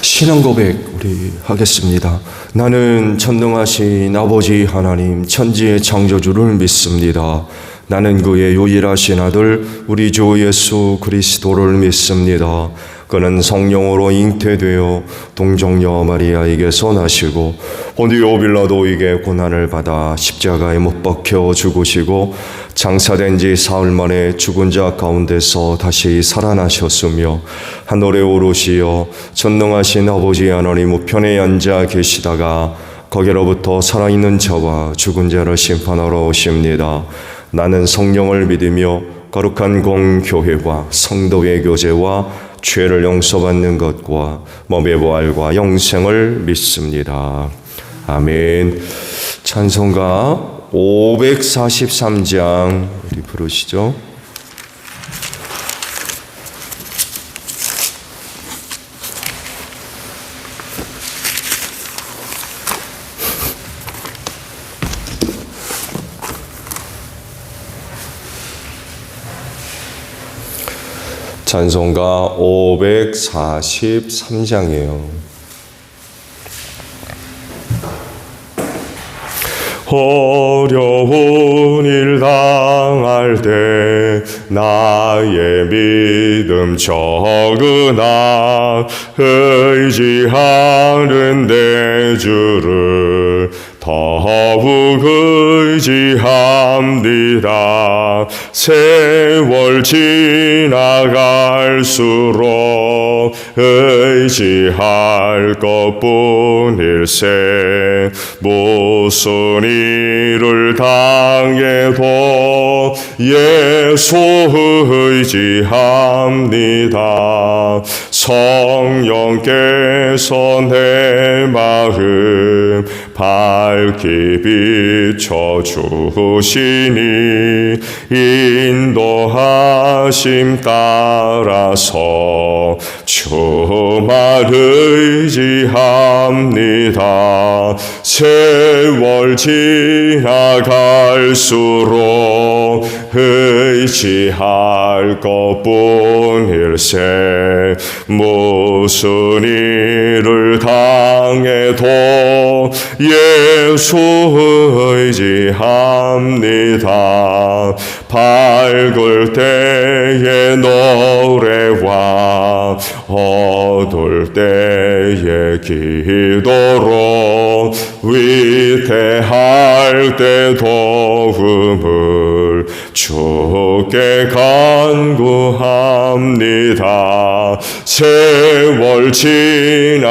신앙 고백 우리 하겠습니다. 나는 전능하신 아버지 하나님 천지의 창조주를 믿습니다. 나는 그의 유일하신 아들 우리 주 예수 그리스도를 믿습니다. 그는 성령으로 잉태되어 동정녀 마리아에게서 나시고 본디오 빌라도에게 고난을 받아 십자가에 못 박혀 죽으시고 장사된 지 사흘 만에 죽은 자 가운데서 다시 살아나셨으며 하늘에 오르시어 전능하신 아버지 하나님 우편에 앉아 계시다가 거기로부터 살아있는 자와 죽은 자를 심판하러 오십니다. 나는 성령을 믿으며 거룩한 공교회와 성도의 교제와 죄를 용서받는 것과 몸의 부활과 영생을 믿습니다. 아멘. 찬송가 543장 우리 부르시죠. 찬송가 543장이에요. 어려운 일 당할 때 나의 믿음 적으나 의지하는 내 주를 더욱 의지합니다. 세월 지나갈수록 의지할 것뿐일세. 무슨 일을 당해도 예수 의지합니다. 성령께서 내 마음 밝히 비춰주시니 인도하심 따라서 주만 의지합니다. 세월 지나갈수록 의지할 것뿐일세. 무슨 일을 당해도 예수 의지합니다. 밝을 때의 노래와 어두울 때의 기도로 위태할 때 도움을 주께 간구합니다. 세월 지나갈수록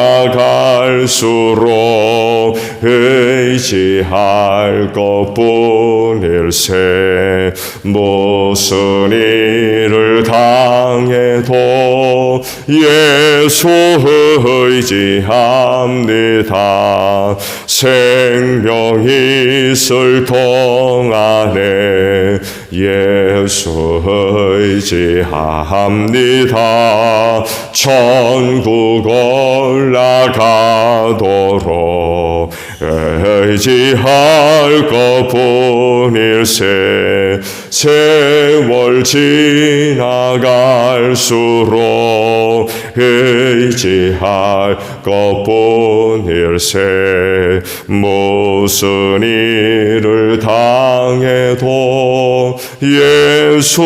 의지할 것뿐일세. 무슨 일을 당해도 예수 의지합니다. 생명 있을 동안에 예수 의지합니다. 천국 올라가도록 의지할 것뿐일세. 세월 지나갈수록 의지할 것뿐일세. 무슨 일을 당해도 예수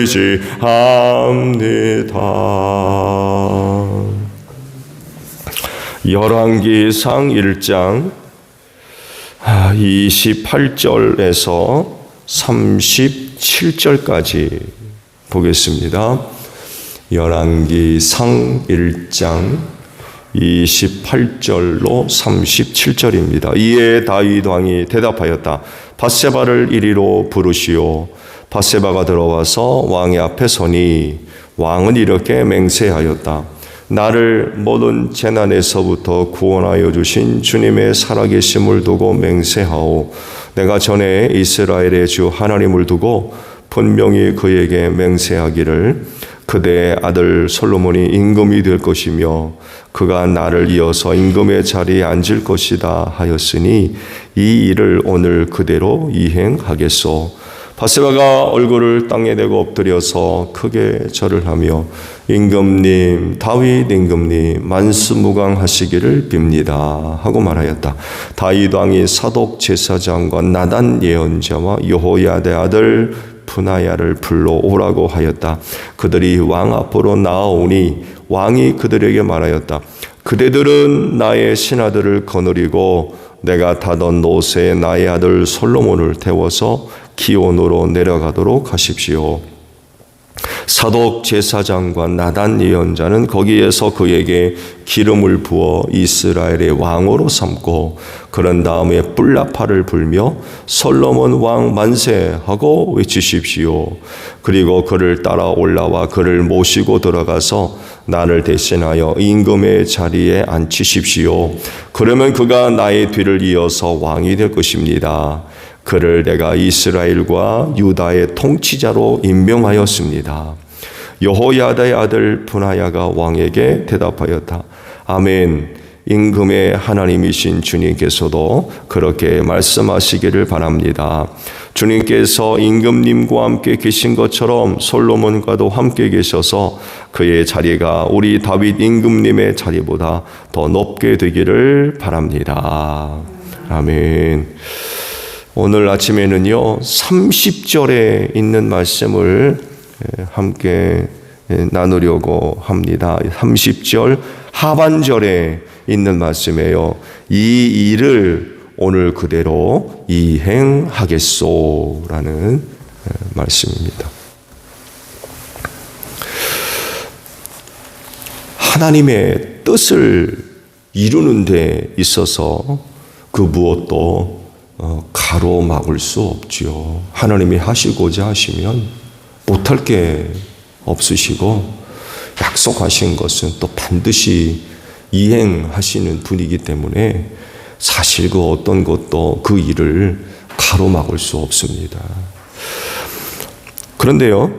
의지합니다. 열왕기상 1장 28절에서 37절까지 보겠습니다. 열왕기상 1장 28절로 37절입니다. 이에 다윗 왕이 대답하였다. 밧세바를 이리로 부르시오. 밧세바가 들어와서 왕의 앞에 서니 왕은 이렇게 맹세하였다. 나를 모든 재난에서부터 구원하여 주신 주님의 살아계심을 두고 맹세하오. 내가 전에 이스라엘의 주 하나님을 두고 분명히 그에게 맹세하기를 그대의 아들 솔로몬이 임금이 될 것이며 그가 나를 이어서 임금의 자리에 앉을 것이다 하였으니 이 일을 오늘 그대로 이행하겠소. 바세바가 얼굴을 땅에 대고 엎드려서 크게 절을 하며 임금님, 다윗 임금님 만수무강하시기를 빕니다 하고 말하였다. 다윗 왕이 사독 제사장과 나단 예언자와 여호야다의 아들 분하야를 불러오라고 하였다. 그들이 왕 앞으로 나아오니 왕이 그들에게 말하였다. 그대들은 나의 신하들을 거느리고 내가 타던 노새에 나의 아들 솔로몬을 태워서 기온으로 내려가도록 하십시오. 사독 제사장과 나단 예언자는 거기에서 그에게 기름을 부어 이스라엘의 왕으로 삼고 그런 다음에 뿔나파를 불며 솔로몬 왕 만세하고 외치십시오. 그리고 그를 따라 올라와 그를 모시고 들어가서 나를 대신하여 임금의 자리에 앉히십시오. 그러면 그가 나의 뒤를 이어서 왕이 될 것입니다. 그를 내가 이스라엘과 유다의 통치자로 임명하였습니다. 여호야다의 아들 분하야가 왕에게 대답하였다. 아멘. 임금의 하나님이신 주님께서도 그렇게 말씀하시기를 바랍니다. 주님께서 임금님과 함께 계신 것처럼 솔로몬과도 함께 계셔서 그의 자리가 우리 다윗 임금님의 자리보다 더 높게 되기를 바랍니다. 아멘. 오늘 아침에는요 30절에 있는 말씀을 함께 나누려고 합니다. 30절 하반절에 있는 말씀이에요. 이 일을 오늘 그대로 이행하겠소라는 말씀입니다. 하나님의 뜻을 이루는 데 있어서 그 무엇도 가로막을 수 없지요. 하나님이 하시고자 하시면 못할 게 없으시고 약속하신 것은 또 반드시 이행하시는 분이기 때문에 사실 그 어떤 것도 그 일을 가로막을 수 없습니다. 그런데요,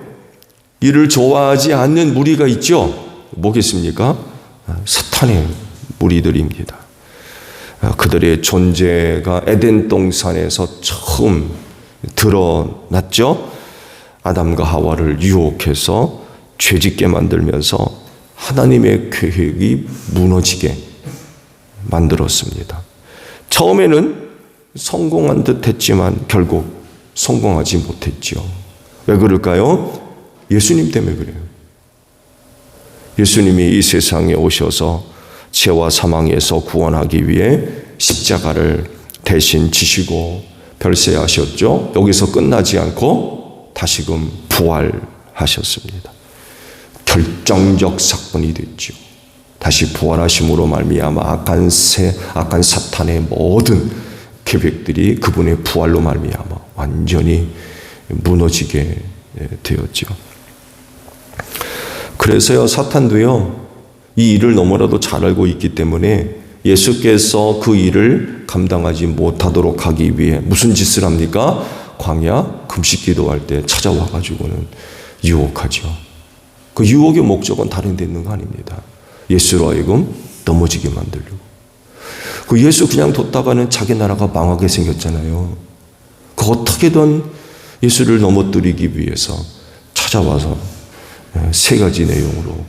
이를 좋아하지 않는 무리가 있죠. 뭐겠습니까? 사탄의 무리들입니다. 그들의 존재가 에덴 동산에서 처음 드러났죠. 아담과 하와를 유혹해서 죄짓게 만들면서 하나님의 계획이 무너지게 만들었습니다. 처음에는 성공한 듯 했지만 결국 성공하지 못했죠. 왜 그럴까요? 예수님 때문에 그래요. 예수님이 이 세상에 오셔서 죄와 사망에서 구원하기 위해 십자가를 대신 지시고 별세하셨죠. 여기서 끝나지 않고 다시금 부활하셨습니다. 결정적 사건이 됐죠. 다시 부활하심으로 말미암아 악한 사탄의 모든 계획들이 그분의 부활로 말미암아 완전히 무너지게 되었죠. 그래서요, 사탄도요, 이 일을 너무나도 잘 알고 있기 때문에 예수께서 그 일을 감당하지 못하도록 하기 위해 무슨 짓을 합니까? 광야 금식 기도할 때 찾아와 가지고는 유혹하죠. 그 유혹의 목적은 다른 데 있는 거 아닙니다. 예수로 하여금 넘어지게 만들려고. 그 예수 그냥 뒀다가는 자기 나라가 망하게 생겼잖아요. 그 어떻게든 예수를 넘어뜨리기 위해서 찾아와서 세 가지 내용으로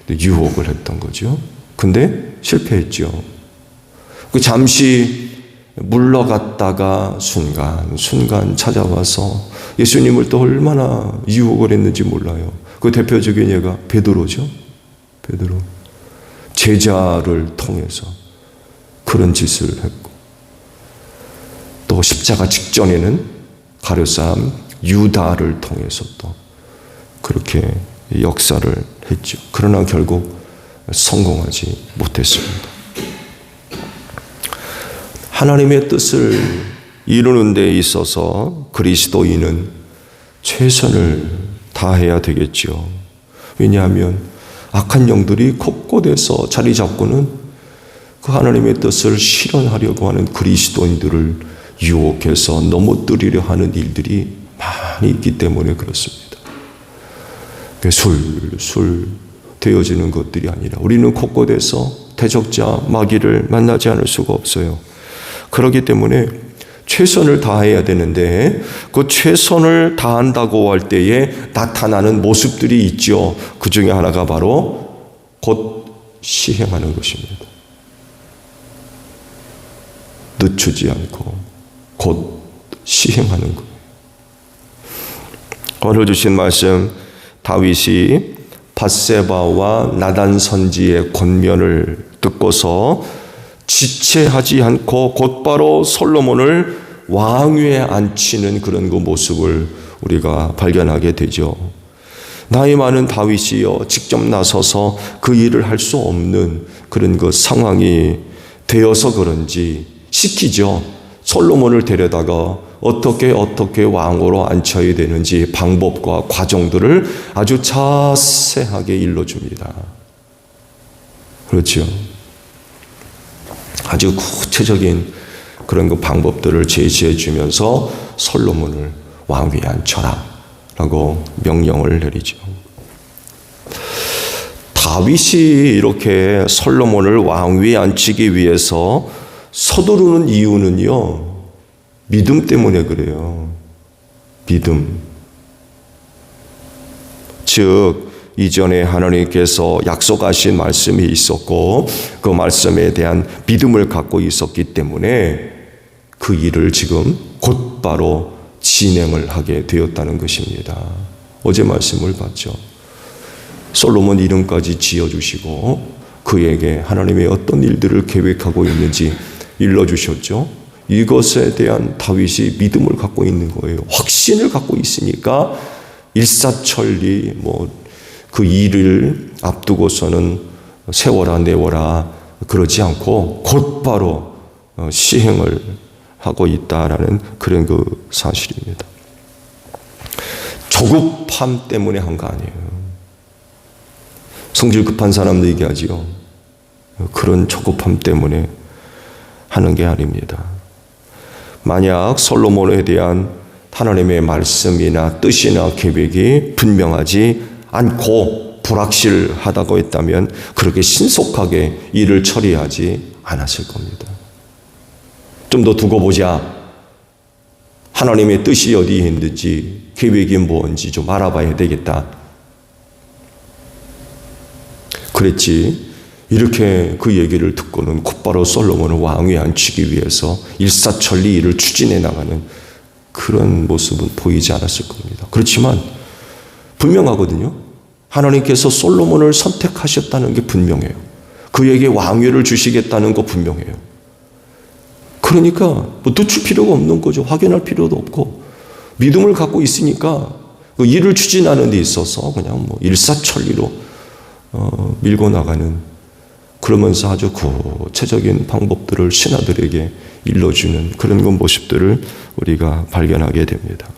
유혹을 했던 거죠. 근데 실패했죠. 그 잠시 물러갔다가 순간 찾아와서 예수님을 또 얼마나 유혹을 했는지 몰라요. 그 대표적인 예가 베드로죠. 베드로. 제자를 통해서 그런 짓을 했고, 또 십자가 직전에는 가룟사람 유다를 통해서 또 그렇게 역사를 했죠. 그러나 결국 성공하지 못했습니다. 하나님의 뜻을 이루는 데 있어서 그리스도인은 최선을 다해야 되겠죠. 왜냐하면 악한 영들이 곳곳에서 자리 잡고는 그 하나님의 뜻을 실현하려고 하는 그리스도인들을 유혹해서 넘어뜨리려 하는 일들이 많이 있기 때문에 그렇습니다. 술술 되어지는 것들이 아니라 우리는 곳곳에서 대적자 마귀를 만나지 않을 수가 없어요. 그렇기 때문에 최선을 다해야 되는데 그 최선을 다한다고 할 때에 나타나는 모습들이 있죠. 그 중에 하나가 바로 곧 시행하는 것입니다. 늦추지 않고 곧 시행하는 거예요. 오늘 주신 말씀, 다윗이 밧세바와 나단 선지의 권면을 듣고서 지체하지 않고 곧바로 솔로몬을 왕위에 앉히는 그런 그 모습을 우리가 발견하게 되죠. 나이 많은 다윗이요 직접 나서서 그 일을 할 수 없는 그런 그 상황이 되어서 그런지 시키죠. 솔로몬을 데려다가 어떻게 왕으로 앉혀야 되는지 방법과 과정들을 아주 자세하게 일러줍니다. 그렇죠. 아주 구체적인 그런 그 방법들을 제시해 주면서 솔로몬을 왕위에 앉혀라 라고 명령을 내리죠. 다윗이 이렇게 솔로몬을 왕위에 앉히기 위해서 서두르는 이유는요, 믿음 때문에 그래요. 믿음. 즉 이전에 하나님께서 약속하신 말씀이 있었고 그 말씀에 대한 믿음을 갖고 있었기 때문에 그 일을 지금 곧바로 진행을 하게 되었다는 것입니다. 어제 말씀을 봤죠. 솔로몬 이름까지 지어주시고 그에게 하나님의 어떤 일들을 계획하고 있는지 일러주셨죠. 이것에 대한 다윗이 믿음을 갖고 있는 거예요. 확신을 갖고 있으니까 일사천리 그 일을 앞두고서는 세워라 내워라 그러지 않고 곧바로 시행을 하고 있다라는 그런 그 사실입니다. 조급함 때문에 한 거 아니에요. 성질 급한 사람도 얘기하지요. 그런 조급함 때문에 하는 게 아닙니다. 만약 솔로몬에 대한 하나님의 말씀이나 뜻이나 계획이 분명하지 않고 불확실하다고 했다면 그렇게 신속하게 일을 처리하지 않았을 겁니다. 좀 더 두고 보자. 하나님의 뜻이 어디에 있는지 계획이 뭔지 좀 알아봐야 되겠다. 그랬지. 이렇게 그 얘기를 듣고는 곧바로 솔로몬을 왕위에 앉히기 위해서 일사천리 일을 추진해 나가는 그런 모습은 보이지 않았을 겁니다. 그렇지만 분명하거든요. 하나님께서 솔로몬을 선택하셨다는 게 분명해요. 그에게 왕위를 주시겠다는 거 분명해요. 그러니까 늦출 필요가 없는 거죠. 확인할 필요도 없고 믿음을 갖고 있으니까 그 일을 추진하는 데 있어서 그냥 일사천리로 밀고 나가는, 그러면서 아주 구체적인 방법들을 신하들에게 일러주는 그런 모습들을 우리가 발견하게 됩니다.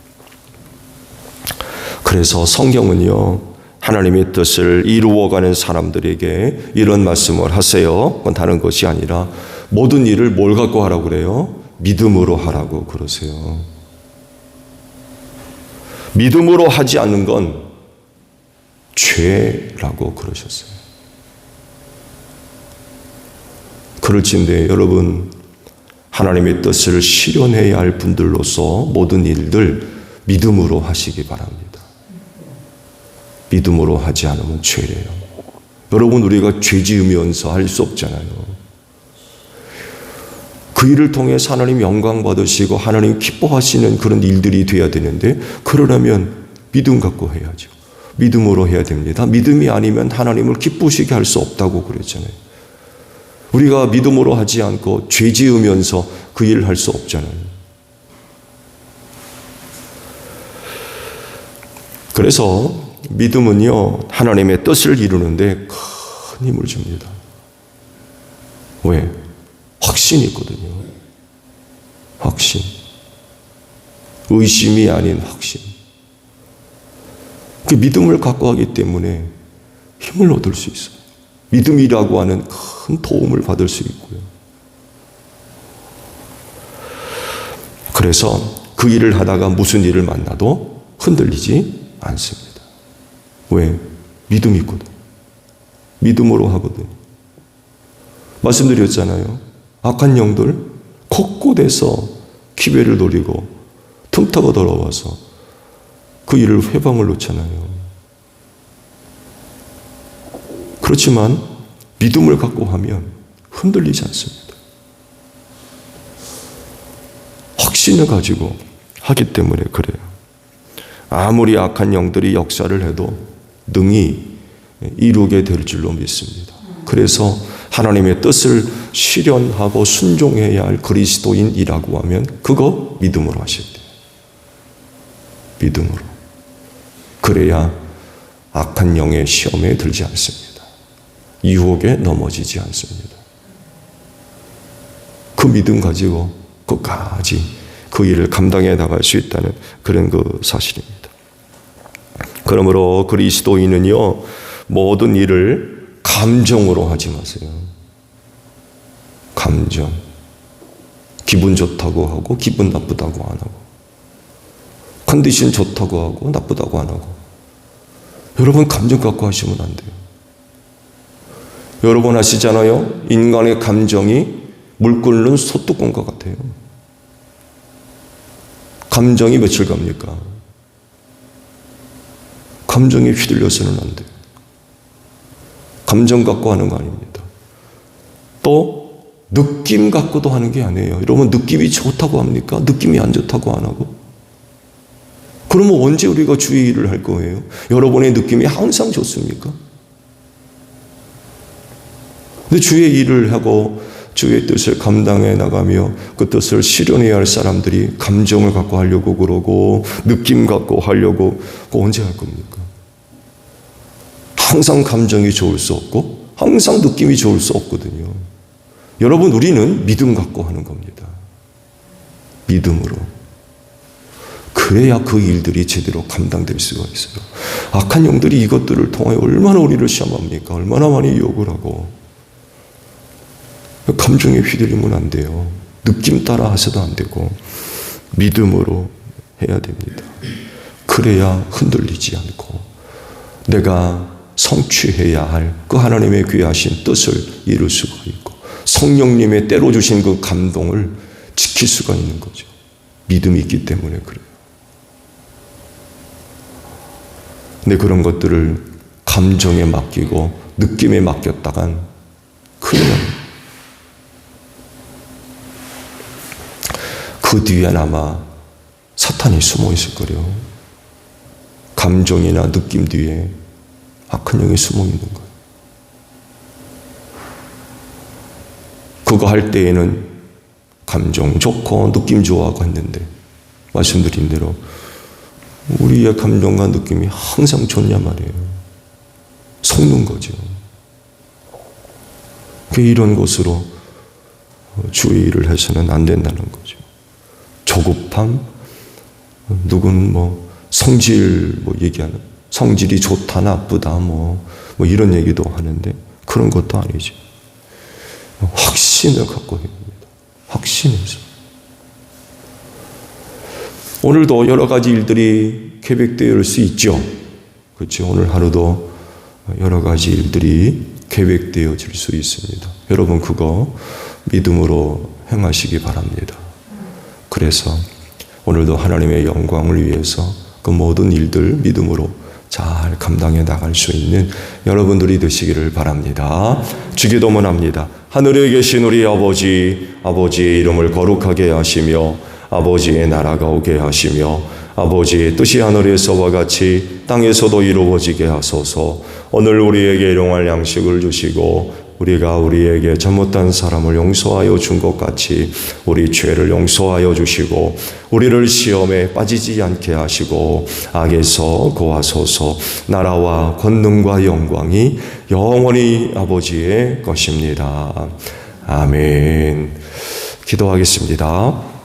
그래서 성경은요, 하나님의 뜻을 이루어가는 사람들에게 이런 말씀을 하세요. 그건 다른 것이 아니라 모든 일을 뭘 갖고 하라고 그래요? 믿음으로 하라고 그러세요. 믿음으로 하지 않는 건 죄라고 그러셨어요. 그럴진데 여러분, 하나님의 뜻을 실현해야 할 분들로서 모든 일들 믿음으로 하시기 바랍니다. 믿음으로 하지 않으면 죄래요. 여러분, 우리가 죄 지으면서 할 수 없잖아요. 그 일을 통해서 하나님 영광 받으시고 하나님 기뻐하시는 그런 일들이 돼야 되는데, 그러려면 믿음 갖고 해야죠. 믿음으로 해야 됩니다. 믿음이 아니면 하나님을 기쁘시게 할 수 없다고 그랬잖아요. 우리가 믿음으로 하지 않고 죄 지으면서 그 일을 할 수 없잖아요. 그래서 믿음은요, 하나님의 뜻을 이루는데 큰 힘을 줍니다. 왜? 확신이 있거든요. 확신. 의심이 아닌 확신. 그 믿음을 갖고 하기 때문에 힘을 얻을 수 있어요. 믿음이라고 하는 큰 도움을 받을 수 있고요. 그래서 그 일을 하다가 무슨 일을 만나도 흔들리지 않습니다. 왜? 믿음이 있거든. 믿음으로 하거든. 말씀드렸잖아요. 악한 영들 곳곳에서 기회를 노리고 틈타고 들어와서 그 일을 회방을 놓잖아요. 그렇지만 믿음을 갖고 하면 흔들리지 않습니다. 확신을 가지고 하기 때문에 그래요. 아무리 악한 영들이 역사를 해도 능히 이루게 될 줄로 믿습니다. 그래서 하나님의 뜻을 실현하고 순종해야 할 그리스도인이라고 하면 그거 믿음으로 하셔야 돼요. 믿음으로. 그래야 악한 영의 시험에 들지 않습니다. 유혹에 넘어지지 않습니다. 그 믿음 가지고 끝까지 그 일을 감당해 나갈 수 있다는 그런 그 사실입니다. 그러므로 그리스도인은요, 모든 일을 감정으로 하지 마세요. 감정. 기분 좋다고 하고 기분 나쁘다고 안 하고, 컨디션 좋다고 하고 나쁘다고 안 하고. 여러분 감정 갖고 하시면 안 돼요. 여러분 아시잖아요. 인간의 감정이 물 끓는 소뚜껑과 같아요. 감정이 며칠 갑니까? 감정에 휘둘려서는 안 돼요. 감정 갖고 하는 거 아닙니다. 또 느낌 갖고도 하는 게 아니에요. 여러분 느낌이 좋다고 합니까? 느낌이 안 좋다고 안 하고? 그러면 언제 우리가 주의 일을 할 거예요? 여러분의 느낌이 항상 좋습니까? 근데 주의 일을 하고 주의 뜻을 감당해 나가며 그 뜻을 실현해야 할 사람들이 감정을 갖고 하려고 그러고 느낌 갖고 하려고 언제 할 겁니까? 항상 감정이 좋을 수 없고 항상 느낌이 좋을 수 없거든요. 여러분 우리는 믿음 갖고 하는 겁니다. 믿음으로. 그래야 그 일들이 제대로 감당될 수가 있어요. 악한 영들이 이것들을 통하여 얼마나 우리를 시험합니까? 얼마나 많이 유혹을 하고. 감정에 휘둘리면 안 돼요. 느낌 따라 하셔도 안 되고 믿음으로 해야 됩니다. 그래야 흔들리지 않고 내가 성취해야 할 그 하나님의 귀하신 뜻을 이룰 수가 있고 성령님의 때로 주신 그 감동을 지킬 수가 있는 거죠. 믿음이 있기 때문에 그래요. 근데 그런 것들을 감정에 맡기고 느낌에 맡겼다간 큰일 납니다. 그 뒤엔 아마 사탄이 숨어 있을 거래요. 감정이나 느낌 뒤에 악한 영이 숨어 있는 거예요. 그거 할 때에는 감정 좋고 느낌 좋아하고 했는데 말씀드린 대로 우리의 감정과 느낌이 항상 좋냐 말이에요. 속는 거죠. 이런 것으로 주의를 해서는 안 된다는 거죠. 조급함, 누군 성질 얘기하는, 성질이 좋다 나쁘다 이런 얘기도 하는데 그런 것도 아니죠. 확신을 갖고 해야 됩니다. 확신해서. 오늘도 여러 가지 일들이 계획되어 수 있죠. 그렇죠. 오늘 하루도 여러 가지 일들이 계획되어질 수 있습니다. 여러분 그거 믿음으로 행하시기 바랍니다. 그래서 오늘도 하나님의 영광을 위해서 그 모든 일들 믿음으로 잘 감당해 나갈 수 있는 여러분들이 되시기를 바랍니다. 주기도문 합니다. 하늘에 계신 우리 아버지의 이름을 거룩하게 하시며 아버지의 나라가 오게 하시며 아버지의 뜻이 하늘에서와 같이 땅에서도 이루어지게 하소서. 오늘 우리에게 일용할 양식을 주시고 우리가 우리에게 잘못한 사람을 용서하여 준 것 같이 우리 죄를 용서하여 주시고 우리를 시험에 빠지지 않게 하시고 악에서 구하소서. 나라와 권능과 영광이 영원히 아버지의 것입니다. 아멘. 기도하겠습니다.